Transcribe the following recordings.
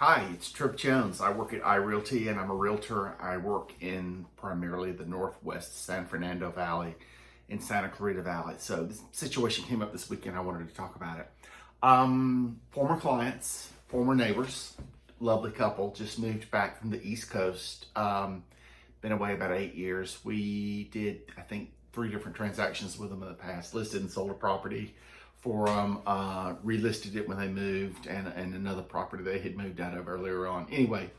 Hi, it's Trip Jones. I work at iRealty and I'm a realtor. I work in primarily the Northwest San Fernando Valley in Santa Clarita Valley. So this situation came up this weekend. I wanted to talk about it. Former clients, former neighbors, lovely couple, just moved back from the East Coast. Been away about 8 years. We did, I think, 3 different transactions with them in the past. Listed and sold a property for them, relisted it when they moved, and another property they had moved out of earlier on. Anyway,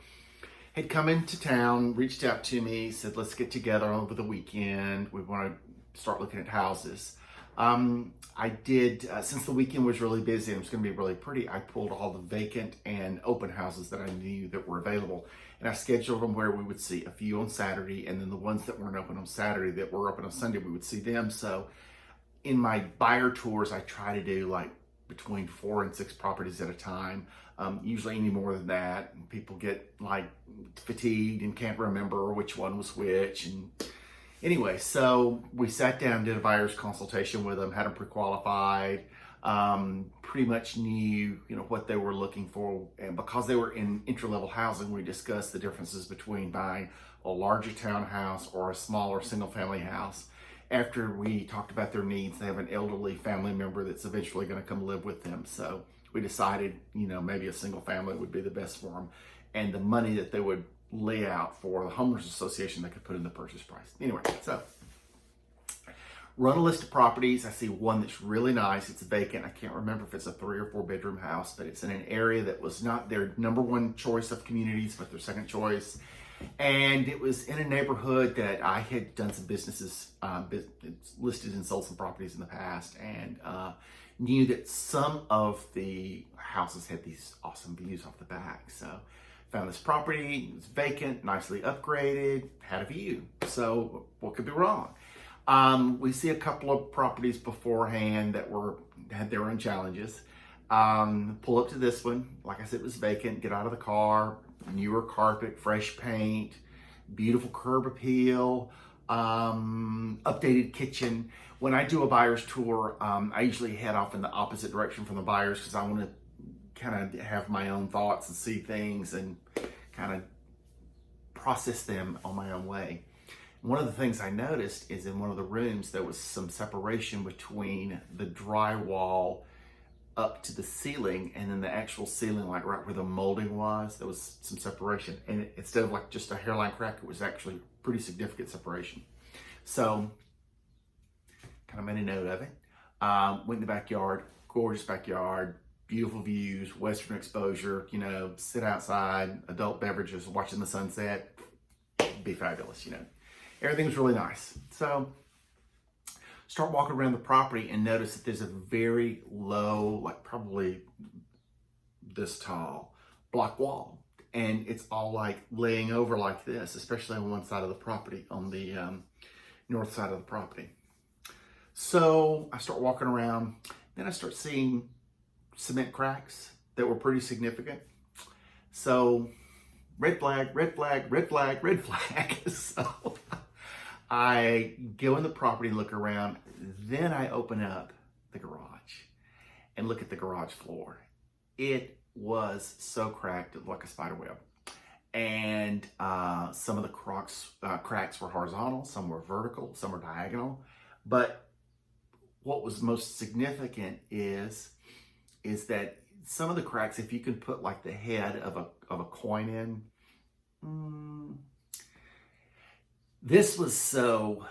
had come into town, reached out to me, said, let's get together over the weekend. We want to start looking at houses. I did, since the weekend was really busy and it was going to be really pretty, I pulled all the vacant and open houses that I knew that were available. And I scheduled them where we would see a few on Saturday, and then the ones that weren't open on Saturday that were open on Sunday, we would see them. So in my buyer tours, I try to do like between 4 and 6 properties at a time. Usually any more than that, and people get like fatigued and can't remember which one was which. And anyway, so we sat down, did a buyer's consultation with them, had them pre-qualified, pretty much knew, what they were looking for. And because they were in entry-level housing, we discussed the differences between buying a larger townhouse or a smaller single-family house. After we talked about their needs, they have an elderly family member that's eventually going to come live with them. So we decided, maybe a single family would be the best for them. And the money that they would lay out for the homeowners association, they could put in the purchase price. Anyway, so run a list of properties. I see one that's really nice. It's vacant. I can't remember if it's a 3 or 4 bedroom house, but it's in an area that was not their number one choice of communities, but their second choice. And it was in a neighborhood that I had done some businesses, listed and sold some properties in the past, and knew that some of the houses had these awesome views off the back. So found this property, it was vacant, nicely upgraded, had a view. So what could be wrong? We see a couple of properties beforehand that had their own challenges. Pull up to this one. Like I said, it was vacant. Get out of the car. Newer carpet, fresh paint, beautiful curb appeal, updated kitchen. When I do a buyer's tour, I usually head off in the opposite direction from the buyers because I want to kind of have my own thoughts and see things and kind of process them on my own way. One of the things I noticed is in one of the rooms, there was some separation between the drywall up to the ceiling, and then the actual ceiling, like right where the molding was, there was some separation. And instead of like just a hairline crack, it was actually pretty significant separation. So kind of made a note of it. Went in the backyard, gorgeous backyard, beautiful views, western exposure, sit outside, adult beverages, watching the sunset, be fabulous, Everything was really nice. So start walking around the property and notice that there's a very low, like probably this tall, block wall. And it's all like laying over like this, especially on one side of the property, on the north side of the property. So I start walking around, then I start seeing cement cracks that were pretty significant. So red flag, red flag, red flag, red flag. So I go in the property and look around. Then I open up the garage and look at the garage floor. It was so cracked, it looked like a spider web. And some of the cracks were horizontal, some were vertical, some were diagonal. But what was most significant is that some of the cracks, if you can put like the head of a coin in, this was so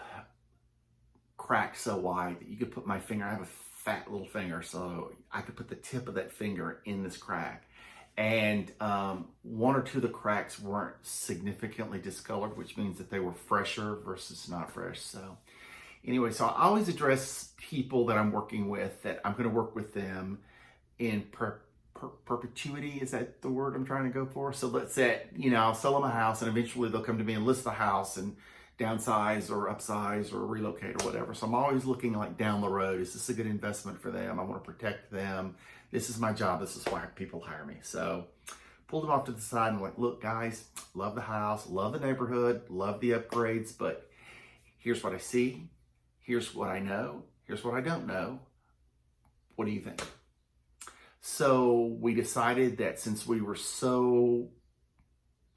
cracked so wide that you could put my finger, I have a fat little finger, so I could put the tip of that finger in this crack. And 1 or 2 of the cracks weren't significantly discolored, which means that they were fresher versus not fresh. So anyway, so I always address people that I'm working with that I'm going to work with them in perpetuity. Is that the word I'm trying to go for? So let's say, I'll sell them a house and eventually they'll come to me and list the house and downsize or upsize or relocate or whatever. So I'm always looking like down the road. Is this a good investment for them? I want to protect them. This is my job. This is why people hire me. So pulled them off to the side and I'm like, look guys, love the house, love the neighborhood, love the upgrades, but here's what I see. Here's what I know. Here's what I don't know. What do you think? So we decided that since we were so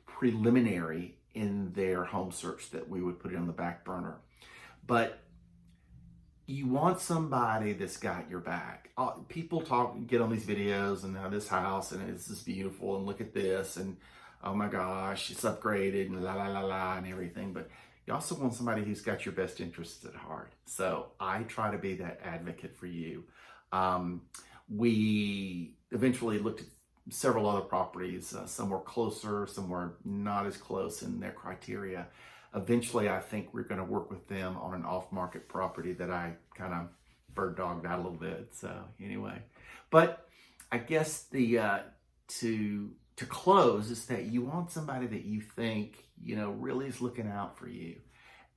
preliminary in their home search that we would put it on the back burner. But you want somebody that's got your back. People get on these videos and now this house and it's just beautiful and look at this and oh my gosh, it's upgraded and la la la la and everything. But you also want somebody who's got your best interests at heart. So I try to be that advocate for you. We eventually looked at several other properties. Some were closer, some were not as close in their criteria. Eventually, I think we're going to work with them on an off-market property that I kind of bird dogged out a little bit. So anyway, but I guess the to close is that you want somebody that you think really is looking out for you.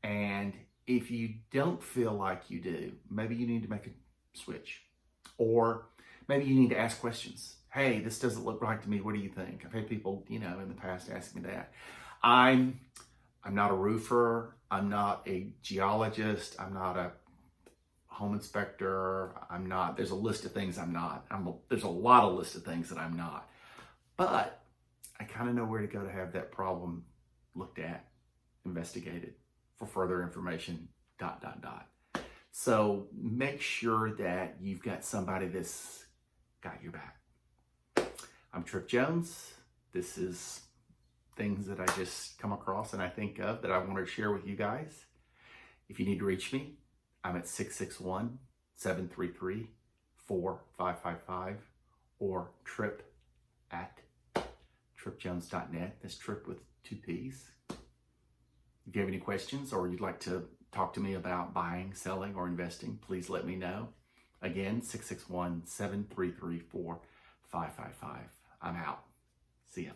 And if you don't feel like you do, maybe you need to make a switch, or maybe you need to ask questions. Hey, this doesn't look right to me. What do you think? I've had people, in the past ask me that. I'm not a roofer. I'm not a geologist. I'm not a home inspector. There's a list of things I'm not. There's a lot of list of things that I'm not. But I kind of know where to go to have that problem looked at, investigated for further information, ... So make sure that you've got somebody that's got your back. I'm Trip Jones. This is things that I just come across and I think of that I want to share with you guys. If you need to reach me, I'm at 661-733-4555 or trip@tripjones.net. That's Trip with 2 P's. If you have any questions or you'd like to talk to me about buying, selling, or investing, please let me know. Again, 661-733-4555. I'm out. See ya.